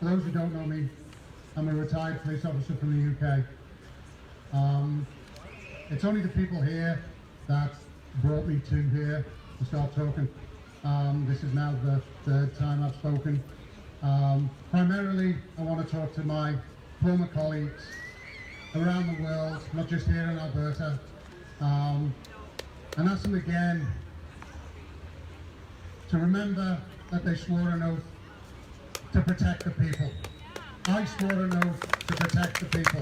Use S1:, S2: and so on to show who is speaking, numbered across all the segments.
S1: For those who don't know me, I'm a retired police officer from the UK. It's only the people here that brought me to here to start talking. This is now the third time I've spoken. Primarily, I want to talk to my former colleagues around the world, not just here in Alberta, and ask them again to remember that they swore an oath to protect the people. I swore an oath to protect the people.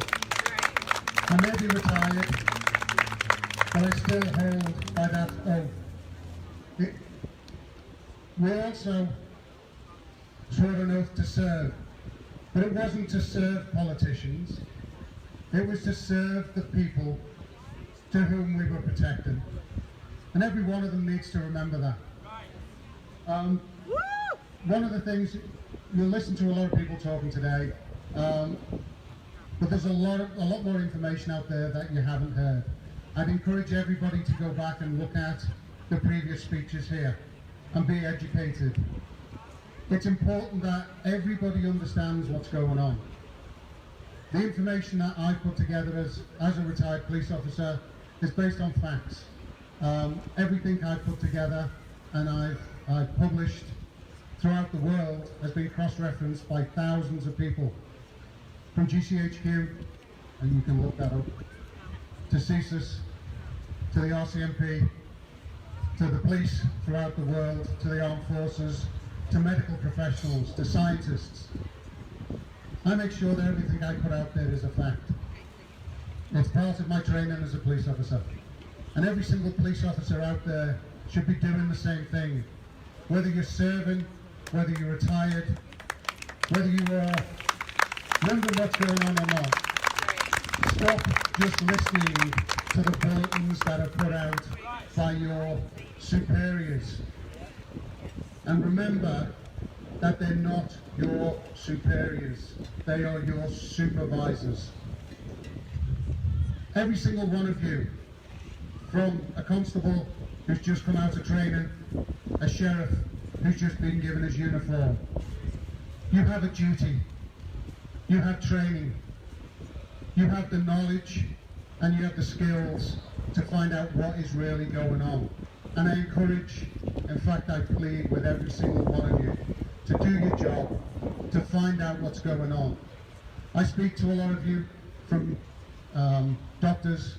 S1: I may be retired, but I still hold by that oath. We also swore an oath to serve, but it wasn't to serve politicians, it was to serve the people to whom we were protecting. And every one of them needs to remember that. One of the things, you'll listen to a lot of people talking today, but there's a lot more information out there that you haven't heard. I'd encourage everybody to go back and look at the previous speeches here and be educated. It's important that everybody understands what's going on. The information that I put together as a retired police officer is based on facts. Everything I've put together and I've published throughout the world has been cross-referenced by thousands of people, from GCHQ, and you can look that up, to CSIS, to the RCMP, to the police throughout the world, to the armed forces, to medical professionals, to scientists. I make sure that everything I put out there is a fact. It's part of my training as a police officer. And every single police officer out there should be doing the same thing. Whether you're serving, whether you're retired, whether you are remembering what's going on or not. Stop just listening to the bulletins that are put out by your superiors. And remember that they're not your superiors, they are your supervisors. Every single one of you, from a constable who's just come out of training, a sheriff who's just been given his uniform, you have a duty, you have training, you have the knowledge and you have the skills to find out what is really going on. And I encourage, in fact I plead with every single one of you to do your job, to find out what's going on. I speak to a lot of you, from doctors,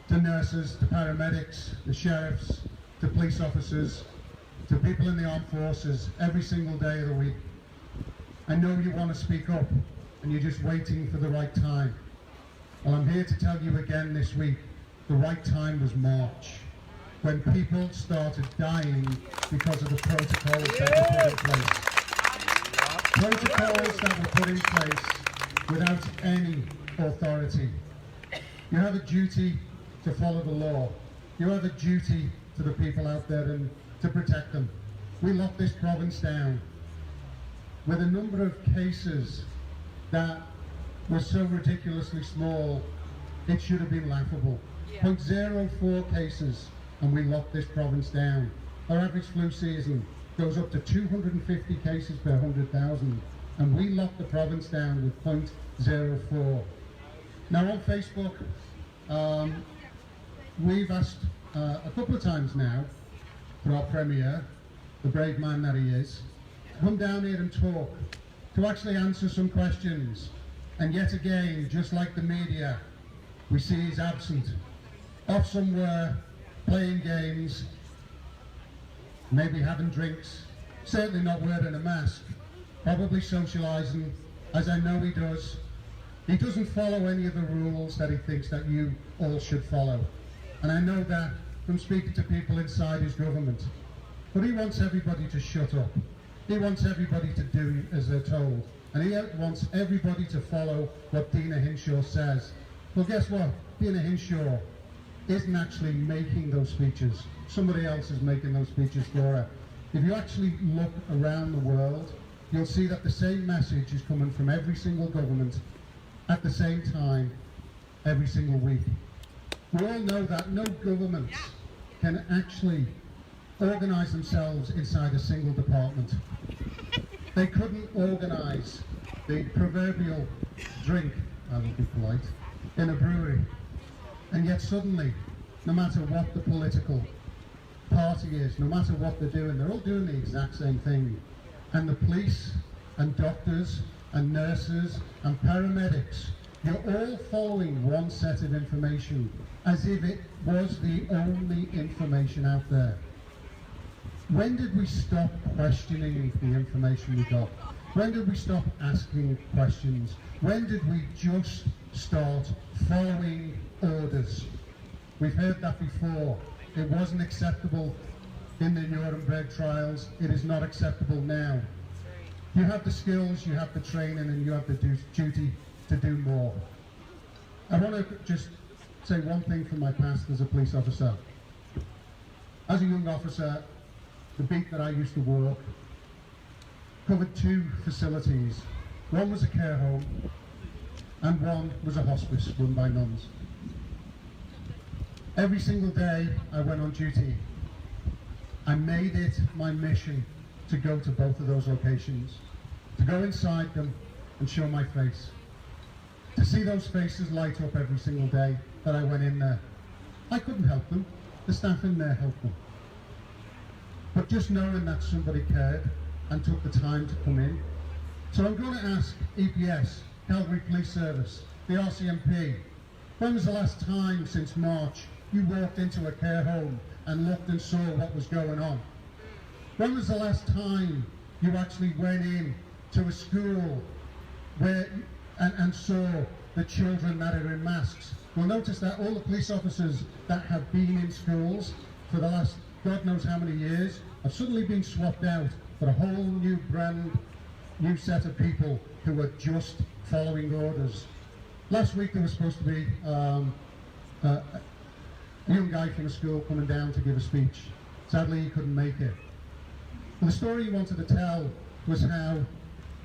S1: to nurses, to paramedics, to sheriffs, to police officers, to people in the armed forces, every single day of the week. I know you want to speak up, and you're just waiting for the right time. Well, I'm here to tell you again this week, the right time was March, when people started dying because of the protocols that were put in place. Protocols that were put in place without any authority. You have a duty to follow the law. You have a duty to the people out there and to protect them. We locked this province down with a number of cases that were so ridiculously small, it should have been laughable. 0.04 cases, and we locked this province down. Our average flu season goes up to 250 cases per 100,000, and we locked the province down with 0.04. Now on Facebook, we've asked a couple of times now for our Premier, the brave man that he is, to come down here and talk, to actually answer some questions. And yet again, just like the media, we see he's absent, off somewhere, playing games, maybe having drinks, certainly not wearing a mask, probably socialising, as I know he does. He doesn't follow any of the rules that he thinks that you all should follow. And I know that from speaking to people inside his government. But he wants everybody to shut up. He wants everybody to do as they're told. And he wants everybody to follow what Dina Hinshaw says. Well, guess what? Dina Hinshaw isn't actually making those speeches. Somebody else is making those speeches for her. If you actually look around the world, you'll see that the same message is coming from every single government at the same time, every single week. We all know that no government can actually organise themselves inside a single department. They couldn't organise the proverbial drink, I will be polite, in a brewery. And yet suddenly, no matter what the political party is, no matter what they're all doing the exact same thing. And the police and doctors and nurses and paramedics, you're all following one set of information as if it was the only information out there. When did we stop questioning the information we got? When did we stop asking questions? When did we just start following orders? We've heard that before. It wasn't acceptable in the Nuremberg trials. It is not acceptable now. You have the skills, you have the training, and you have the duty to do more. I want to just say one thing from my past as a police officer. As a young officer, the beat that I used to work covered 2 facilities. One was a care home, and one was a hospice run by nuns. Every single day I went on duty, I made it my mission to go to both of those locations, to go inside them and show my face, to see those faces light up every single day that I went in there. I couldn't help them, the staff in there helped them. But just knowing that somebody cared and took the time to come in. So I'm going to ask EPS, Calgary Police Service, the RCMP, when was the last time since March you walked into a care home and looked and saw what was going on? When was the last time you actually went in to a school where and saw the children that are in masks? You'll notice that all the police officers that have been in schools for the last God knows how many years have suddenly been swapped out for a whole new new set of people who are just following orders. Last week there was supposed to be a young guy from a school coming down to give a speech. Sadly he couldn't make it. And the story he wanted to tell was how,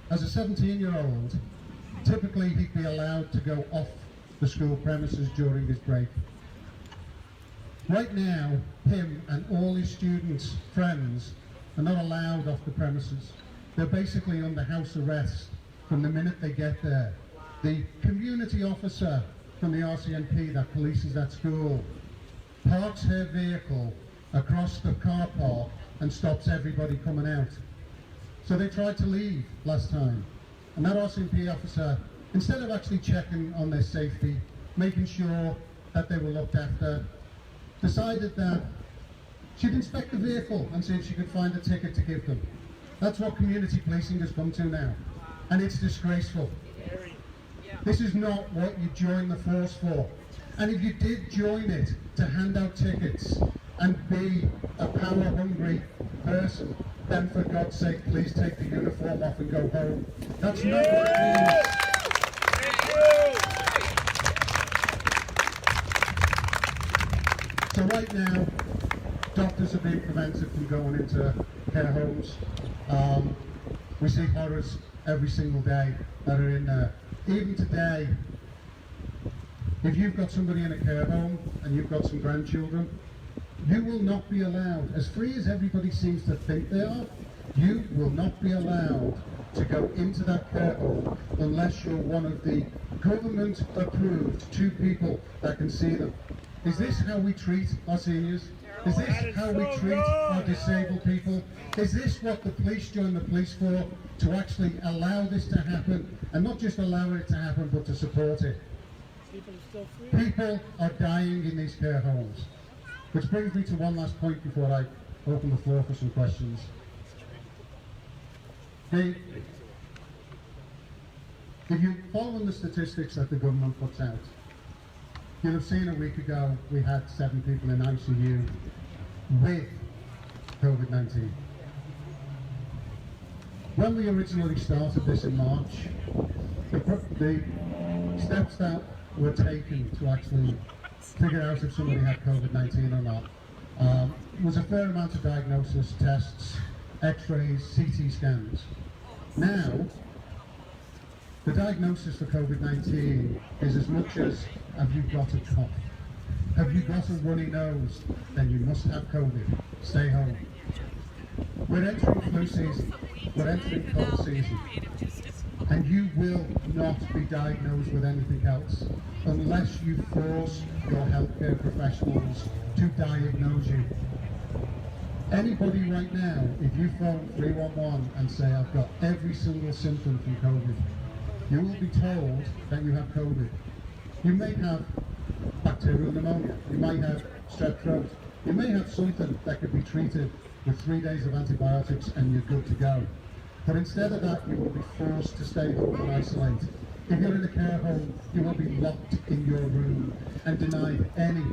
S1: as a 17-year-old, typically he'd be allowed to go off the school premises during his break. Right now, him and all his students' friends are not allowed off the premises. They're basically under house arrest from the minute they get there. The community officer from the RCMP that polices that school parks her vehicle across the car park and stops everybody coming out. So they tried to leave last time, and that RCMP officer, instead of actually checking on their safety, making sure that they were looked after, decided that she'd inspect the vehicle and see if she could find a ticket to give them. That's what community policing has come to now, and it's disgraceful. This is not what you joined the force for. And if you did join it to hand out tickets and be a power-hungry person, then for God's sake, please take the uniform off and go home. That's not what it means. So right now, doctors are being prevented from going into care homes. We see horrors every single day that are in there. Even today, if you've got somebody in a care home and you've got some grandchildren, you will not be allowed, as free as everybody seems to think they are, you will not be allowed to go into that care home unless you're one of the government-approved 2 people that can see them. Is this how we treat our seniors? Is this how we treat our disabled people? Is this what the police join the police for? To actually allow this to happen, and not just allow it to happen, but to support it. People are dying in these care homes. Which brings me to one last point before I open the floor for some questions. If you're following the statistics that the government puts out, you'll have seen a week ago we had 7 people in ICU with COVID-19. When we originally started this in March, the steps that were taken to actually figure out if somebody had COVID-19 or not was a fair amount of diagnosis, tests, x-rays, CT scans. Now, the diagnosis for COVID-19 is as much as, have you got a cough? Have you got a runny nose? Then you must have COVID. Stay home. We're entering flu season, we're entering cold season, and you will not be diagnosed with anything else unless you force your healthcare professionals to diagnose you. Anybody right now, if you phone 311 and say, I've got every single symptom from COVID, you will be told that you have COVID. You may have bacterial pneumonia, you might have strep throat, you may have something that could be treated with 3 days of antibiotics and you're good to go. But instead of that, you will be forced to stay home and isolate. If you're in a care home, you will be locked in your room and denied any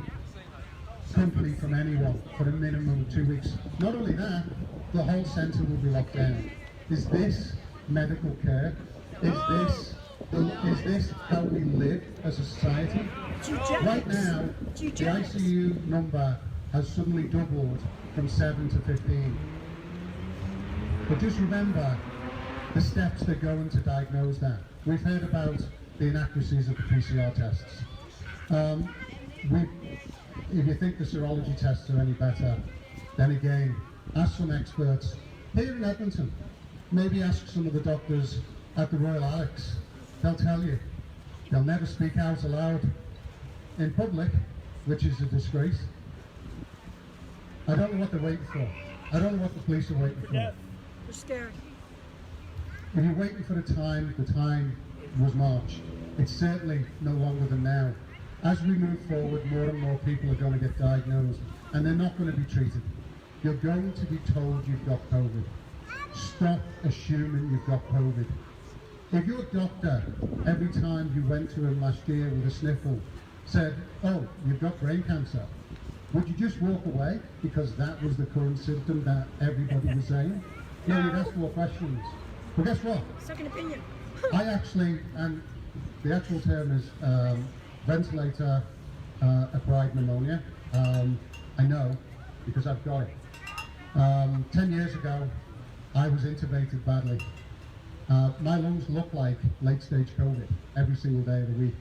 S1: company from anyone for a minimum of 2 weeks. Not only that, the whole centre will be locked down. Is this medical care? Is this how we live as a society? Right now, the ICU number has suddenly doubled from 7 to 15. But just remember the steps that go into diagnose that. We've heard about the inaccuracies of the PCR tests. If you think the serology tests are any better, then again, ask some experts here in Edmonton. Maybe ask some of the doctors at the Royal Alex. They'll tell you. They'll never speak out aloud in public, which is a disgrace. I don't know what they're waiting for. I don't know what the police are waiting for.
S2: They're scared.
S1: If you're waiting for the time was March. It's certainly no longer than now. As we move forward, more and more people are going to get diagnosed, and they're not going to be treated. You're going to be told you've got COVID. Stop assuming you've got COVID. If your doctor, every time you went to him last year with a sniffle, said, oh, you've got brain cancer, would you just walk away because that was the current symptom that everybody was saying? No, you'd ask more questions. But guess what?
S2: Second opinion.
S1: I actually, and the actual term is ventilator acquired pneumonia. I know because I've got it. 10 years ago, I was intubated badly. My lungs look like late stage COVID every single day of the week.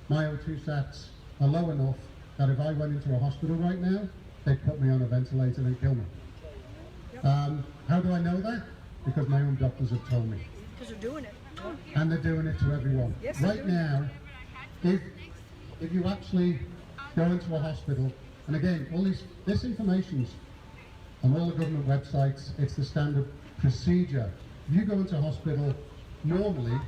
S1: My O2 sats are low enough that if I went into a hospital right now, they'd put me on a ventilator and kill me. How do I know that? Because my own doctors have told me.
S2: Because they're doing it.
S1: And they're doing it to everyone.
S2: Yes,
S1: right now, if you actually go into a hospital, and again, all this information's on all the government websites, it's the standard procedure. If you go into a hospital, normally,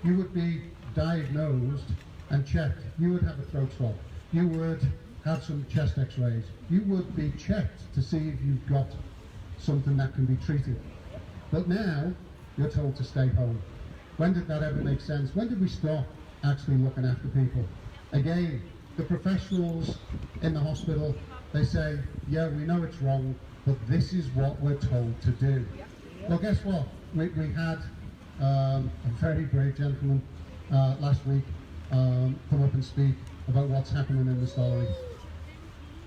S1: you would be diagnosed and checked. You would have a throat swab. You would have some chest x-rays. You would be checked to see if you've got something that can be treated. But now, you're told to stay home. When did that ever make sense? When did we stop actually looking after people? Again, the professionals in the hospital, they say, yeah, we know it's wrong, but this is what we're told to do. Well, guess what? We had a very brave gentleman last week come up and speak about what's happening in the Stollery.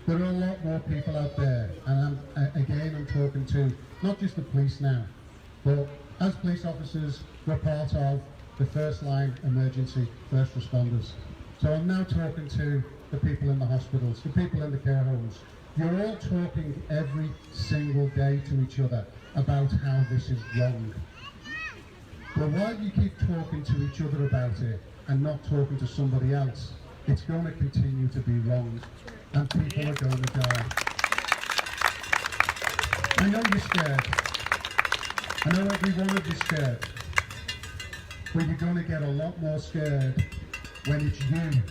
S1: There are a lot more people out there, and I'm talking to not just the police now, but as police officers, we're part of the first line emergency first responders. So I'm now talking to the people in the hospitals, the people in the care homes. You're all talking every single day to each other about how this is wrong. But while you keep talking to each other about it and not talking to somebody else, it's going to continue to be wrong, and people are going to die. I know you're scared. I know every one of you is scared. But you're going to get a lot more scared when it's you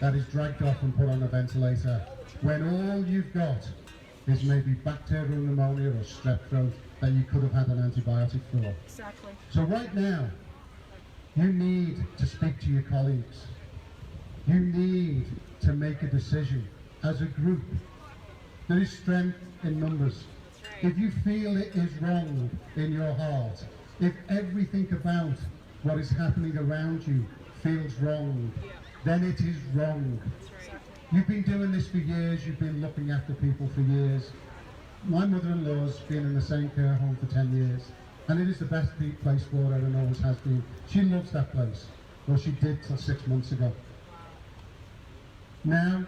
S1: that is dragged off and put on a ventilator, when all you've got is maybe bacterial pneumonia or strep throat that you could have had an antibiotic for.
S2: Exactly.
S1: So right now, you need to speak to your colleagues. You need to make a decision as a group. There is strength in numbers. If you feel it is wrong in your heart, if everything about what is happening around you feels wrong, then it is wrong. You've been doing this for years, you've been looking after people for years. My mother-in-law's been in the same care home for 10 years, and it is the best place for her and always has been. She loves that place, or she did till 6 months ago. Now,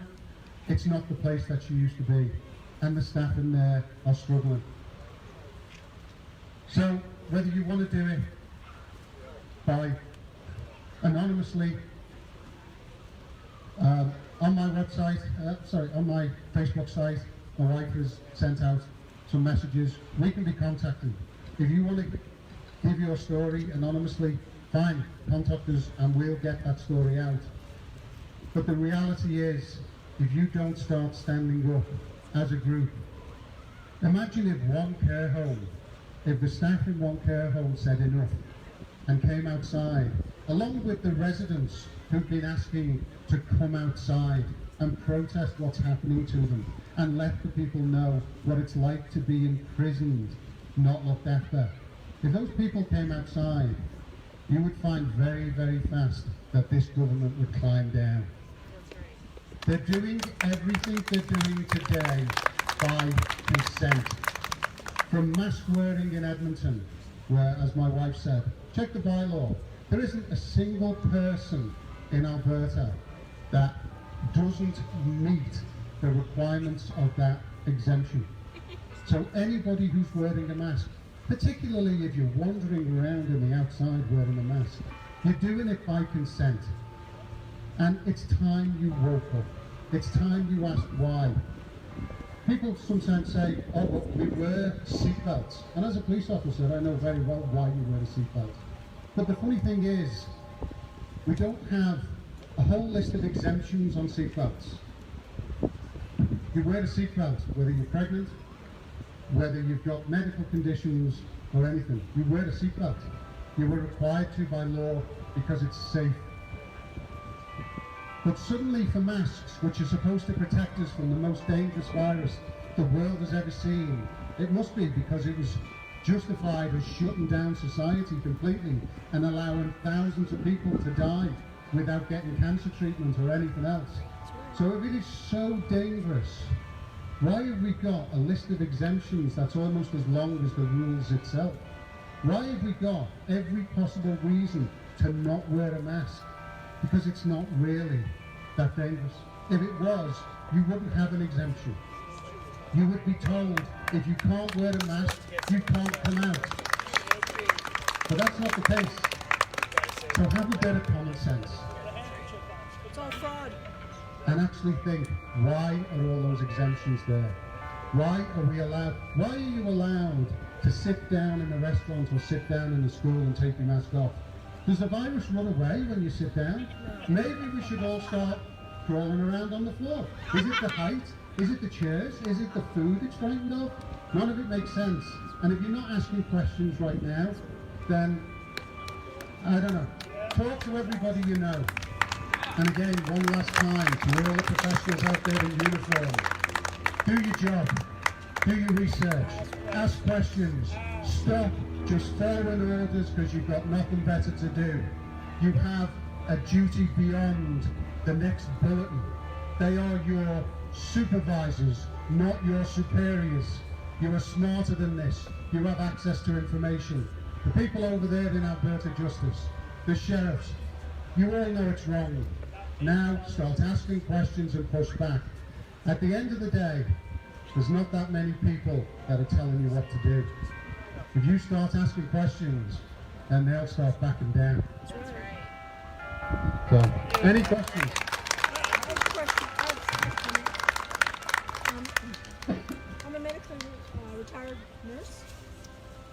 S1: it's not the place that she used to be, and the staff in there are struggling. So whether you want to do it by anonymously on my website, on my Facebook site, my wife has sent out some messages. We can be contacted. If you want to give your story anonymously, fine, contact us and we'll get that story out. But the reality is, if you don't start standing up as a group, imagine if one care home, if the staff in one care home said enough and came outside, along with the residents who've been asking to come outside and protest what's happening to them and let the people know what it's like to be imprisoned, not looked after. If those people came outside, you would find very, very fast that this government would climb down. They're doing everything they're doing today by consent. From mask wearing in Edmonton, where, as my wife said, check the bylaw, there isn't a single person in Alberta that doesn't meet the requirements of that exemption. So anybody who's wearing a mask, particularly if you're wandering around in the outside wearing a mask, you're doing it by consent. And it's time you woke up. It's time you asked why. People sometimes say, oh, well, we wear seatbelts. And as a police officer, I know very well why you wear a seatbelt. But the funny thing is, we don't have a whole list of exemptions on seatbelts. You wear a seatbelt, whether you're pregnant, whether you've got medical conditions or anything. You wear a seatbelt. You were required to by law because it's safe. But suddenly for masks, which are supposed to protect us from the most dangerous virus the world has ever seen, it must be because it was justified as shutting down society completely and allowing thousands of people to die without getting cancer treatment or anything else. So if it is so dangerous, why have we got a list of exemptions that's almost as long as the rules itself? Why have we got every possible reason to not wear a mask? Because it's not really that dangerous. If it was, you wouldn't have an exemption. You would be told, if you can't wear a mask, you can't come out. But that's not the case. So have a bit of common sense.
S2: It's all fraud.
S1: And actually think, why are all those exemptions there? Why are we allowed, why are you allowed to sit down in a restaurant or sit down in a school and take your mask off? Does the virus run away when you sit down?
S2: No.
S1: Maybe we should all start crawling around on the floor. Is it the height? Is it the chairs? Is it the food it's frightened of? None of it makes sense. And if you're not asking questions right now, then, I don't know, talk to everybody you know. And again, one last time, to all the professionals out there in uniform, do your job, do your research, ask questions, stop just following orders because you've got nothing better to do. You have a duty beyond the next bulletin. They are your supervisors, not your superiors. You are smarter than this. You have access to information. The people over there in Alberta Justice, the sheriffs, you all know it's wrong. Now start asking questions and push back. At the end of the day, there's not that many people that are telling you what to do. If you start asking questions, then they'll start backing down.
S2: That's right.
S1: So, any questions?
S2: I have a question. I'm a medically retired nurse,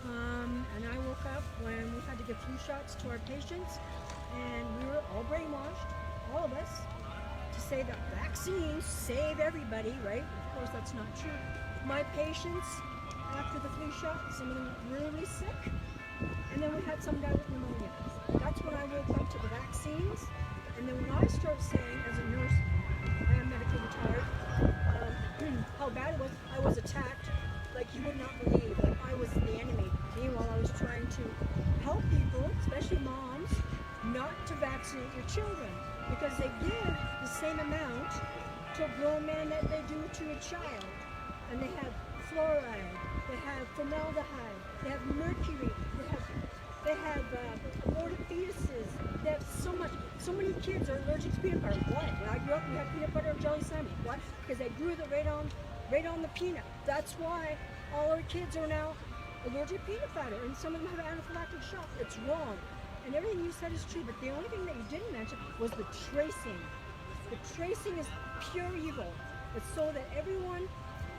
S2: and I woke up when we had to give flu shots to our patients, and we were all brainwashed, all of us, to say that vaccines save everybody, right? Of course, that's not true. My patients, after the flu shot, some of them were really sick, and then we had some guy with pneumonia. That's when I woke up to the vaccines, and then when I start saying, as a nurse, I am medically retired, how bad it was, I was attacked like you would not believe, like I was the enemy. Meanwhile, I was trying to help people, especially moms, not to vaccinate your children, because they give the same amount to a grown man that they do to a child. And they have fluoride, they have formaldehyde, they have mercury, they have aborted fetuses. They have so many kids are allergic to peanut butter. Why? When I grew up, we had peanut butter and jelly sandwich. Why? Because they grew it right on the peanut. That's why all our kids are now allergic peanut butter, and some of them have anaphylactic shock. It's wrong. And everything you said is true, but the only thing that you didn't mention was the tracing. The tracing is pure evil. It's so that everyone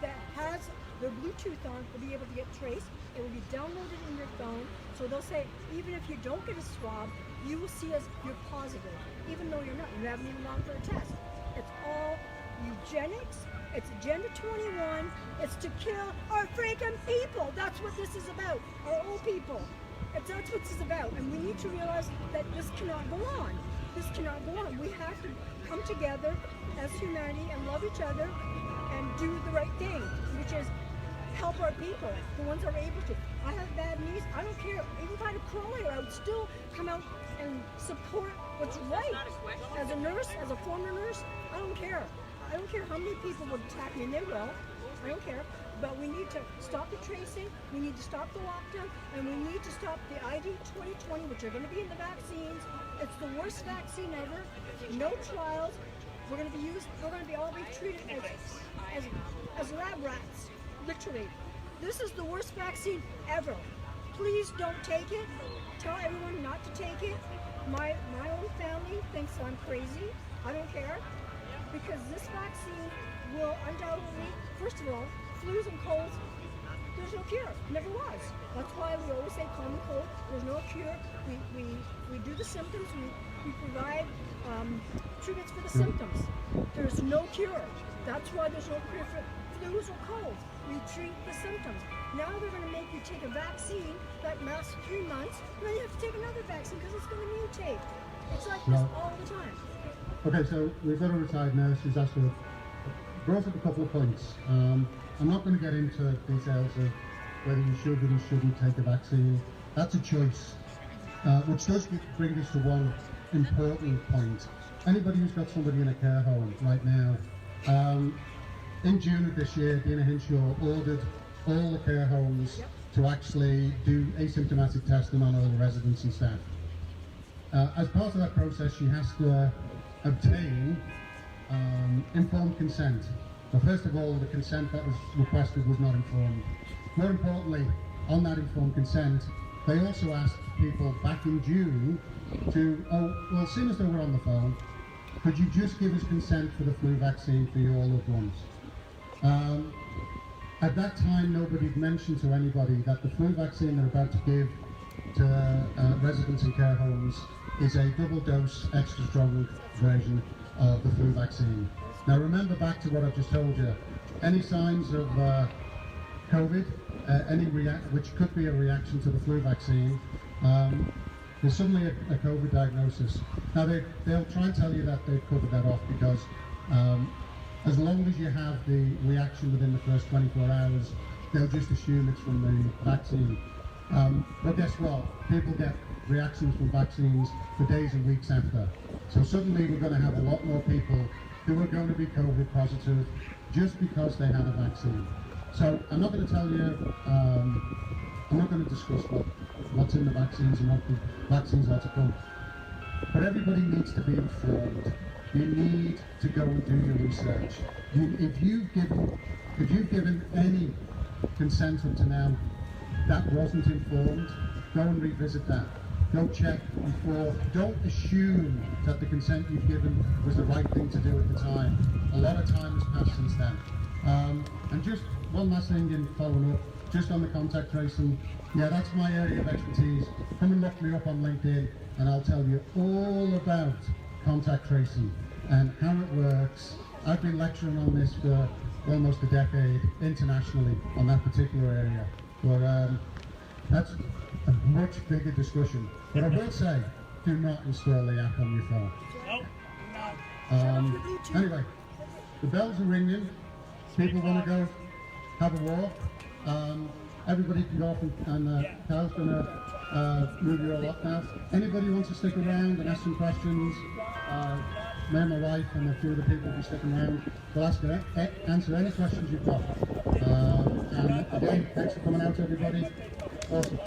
S2: that has their Bluetooth on will be able to get traced. It will be downloaded in your phone. So they'll say, even if you don't get a swab, you will see as you're positive, even though you're not. You haven't even gone for a test. It's all eugenics. It's Agenda 21. It's to kill our freaking people. That's what this is about. Our old people. That's what this is about. And we need to realize that this cannot go on. This cannot go on. We have to come together as humanity and love each other and do the right thing, which is help our people, the ones that are able to. I have bad knees. I don't care. Even if I had a crawler, I would still come out and support what's right. As a nurse, as a former nurse, I don't care. I don't care how many people would attack me, and they will. I don't care. But we need to stop the tracing, we need to stop the lockdown, and we need to stop the ID 2020, which are going to be in the vaccines. It's the worst vaccine ever. No trials. We're going to be all be treated as lab rats, literally. This is the worst vaccine ever. Please don't take it. Tell everyone not to take it. My own family thinks I'm crazy. I don't care. Because this vaccine will undoubtedly, first of all, flus and colds, there's no cure. Never was. That's why we always say common cold. There's no cure. We do the symptoms. We provide treatments for the symptoms. There's no cure. That's why there's no cure for flus or colds. We treat the symptoms. Now they're going to make you take a vaccine that lasts 3 months, and then you have to take another vaccine because it's going to mutate. It's like this all the time.
S1: Okay, so we've got a retired nurse who's asked to brought up a couple of points. I'm not going to get into details of whether you should or you shouldn't take a vaccine. That's a choice, which does bring us to one important point. Anybody who's got somebody in a care home right now, in June of this year, Dina Hinshaw ordered all the care homes to actually do asymptomatic testing on all the residents and staff. As part of that process, she has to obtain informed consent. But first of all, the consent that was requested was not informed. More importantly, on that informed consent, they also asked people back in June to, as soon as they were on the phone, could you just give us consent for the flu vaccine for your loved ones? At that time, nobody had mentioned to anybody that the flu vaccine they're about to give to residents in care homes is a double dose, extra strong version of the flu vaccine. Now remember back to what I've just told you, any signs of COVID, which could be a reaction to the flu vaccine, there's suddenly a COVID diagnosis. Now they'll try and tell you that they've covered that off because as long as you have the reaction within the first 24 hours, they'll just assume it's from the vaccine. But guess what? People get reactions from vaccines for days and weeks after. So suddenly we're going to have a lot more people who are going to be COVID positive just because they had a vaccine. So I'm not going to tell you, I'm not going to discuss what's in the vaccines and what the vaccines are to come. But everybody needs to be informed. You need to go and do your research. If you've given any consent up to now that wasn't informed, go and revisit that. Go check before. Don't assume that the consent you've given was the right thing to do at the time. A lot of time has passed since then. And just one last thing in following up, just on the contact tracing. Yeah, that's my area of expertise. Come and look me up on LinkedIn and I'll tell you all about contact tracing and how it works. I've been lecturing on this for almost a decade internationally on that particular area. But that's a much bigger discussion. But I will say, do not install the app on your phone.
S2: Nope.
S1: Anyway, the bells are ringing. People want to go have a walk. Everybody can go off and Carl's going to move you all up now. Anybody wants to stick around and ask some questions? Me and my wife and a few of the people will be sticking around. We'll answer any questions you've got. And again, thanks for coming out, everybody. Awesome.